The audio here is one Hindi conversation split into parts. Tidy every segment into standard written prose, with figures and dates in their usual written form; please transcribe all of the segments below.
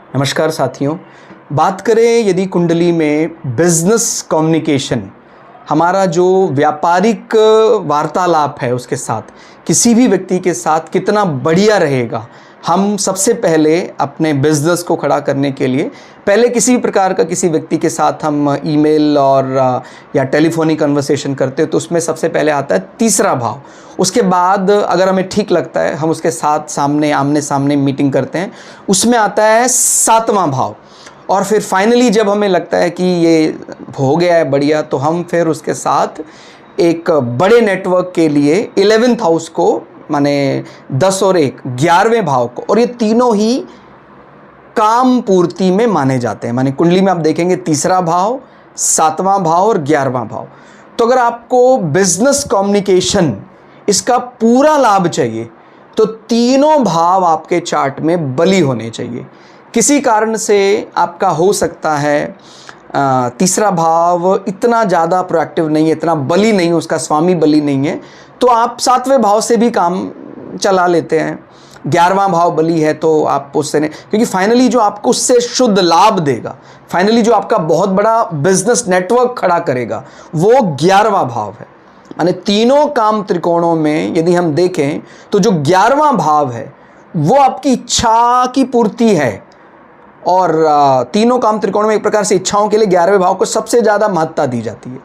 नमस्कार साथियों। बात करें यदि कुंडली में बिजनेस कम्युनिकेशन, हमारा जो व्यापारिक वार्तालाप है उसके साथ किसी भी व्यक्ति के साथ कितना बढ़िया रहेगा। हम सबसे पहले अपने बिजनेस को खड़ा करने के लिए पहले किसी भी प्रकार का किसी व्यक्ति के साथ हम ईमेल और या टेलीफोनिक कन्वर्सेशन करते हैं तो उसमें सबसे पहले आता है तीसरा भाव। उसके बाद अगर हमें ठीक लगता है हम उसके साथ आमने सामने मीटिंग करते हैं, उसमें आता है सातवां भाव। और फिर फाइनली जब हमें लगता है कि ये हो गया है बढ़िया, तो हम फिर उसके साथ एक बड़े नेटवर्क के लिए 11th हाउस को, माने 10 और 1 11वें भाव को, और ये तीनों ही काम पूर्ति में माने जाते हैं। माने कुंडली में आप देखेंगे तीसरा भाव, 7वां भाव और 11वां भाव। तो अगर आपको बिजनेस कम्युनिकेशन इसका पूरा लाभ चाहिए तो तीनों भाव आपके चार्ट में बली होने चाहिए। किसी कारण से आपका हो सकता है तीसरा भाव इतना ज़्यादा प्रोएक्टिव नहीं है, इतना बली नहीं है, उसका स्वामी बली नहीं है, तो आप 7वें भाव से भी काम चला लेते हैं। 11वां भाव बली है तो आप उससे नहीं, क्योंकि फाइनली जो आपको उससे शुद्ध लाभ देगा, फाइनली जो आपका बहुत बड़ा बिजनेस नेटवर्क खड़ा करेगा, वो 11वां भाव है। यानी तीनों काम त्रिकोणों में यदि हम देखें तो जो 11वां भाव है वो आपकी इच्छा की पूर्ति है। और तीनों काम त्रिकोण में एक प्रकार से इच्छाओं के लिए 11वें भाव को सबसे ज़्यादा महत्ता दी जाती है।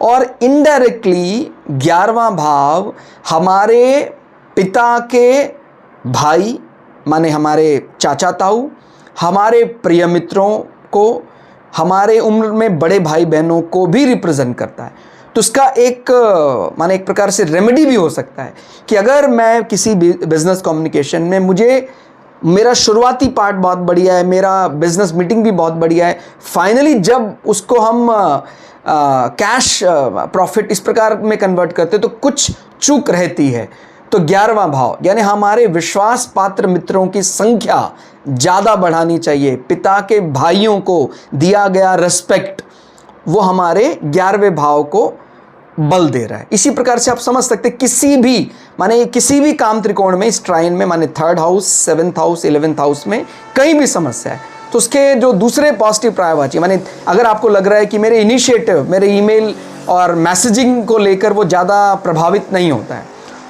और इनडायरेक्टली 11वां भाव हमारे पिता के भाई, माने हमारे चाचा ताऊ, हमारे प्रिय मित्रों को, हमारे उम्र में बड़े भाई बहनों को भी रिप्रेजेंट करता है। तो इसका एक माने एक प्रकार से रेमेडी भी हो सकता है कि अगर मैं किसी बिजनेस कम्युनिकेशन में मेरा शुरुआती पार्ट बहुत बढ़िया है, मेरा बिजनेस मीटिंग भी बहुत बढ़िया है, फाइनली जब उसको हम कैश प्रॉफिट इस प्रकार में कन्वर्ट करते तो कुछ चूक रहती है। तो 11वां भाव यानी हमारे विश्वास पात्र मित्रों की संख्या ज़्यादा बढ़ानी चाहिए। पिता के भाइयों को दिया गया रिस्पेक्ट वो हमारे 11वें भाव को बल दे रहा है। इसी प्रकार से आप समझ सकते किसी भी काम त्रिकोण में इस ट्राइन में, माने 3rd house, 7th house, 11th house में कहीं भी समस्या है तो उसके जो दूसरे पॉजिटिव प्रायवाची, माने अगर आपको लग रहा है कि मेरे इनिशिएटिव, मेरे ईमेल और मैसेजिंग को लेकर वो ज़्यादा प्रभावित नहीं होता है,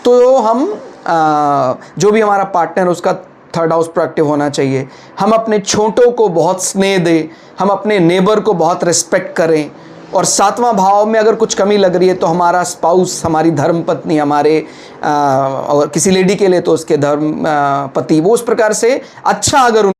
तो हम जो भी हमारा पार्टनर उसका 3rd हाउस प्रोएक्टिव होना चाहिए। हम अपने छोटों को बहुत स्नेह दें, हम अपने नेबर को बहुत रिस्पेक्ट करें। और 7वां भाव में अगर कुछ कमी लग रही है तो हमारा स्पाउस, हमारी धर्म पत्नी, हमारे और किसी लेडी के लिए तो उसके धर्म पति, वो उस प्रकार से अच्छा अगर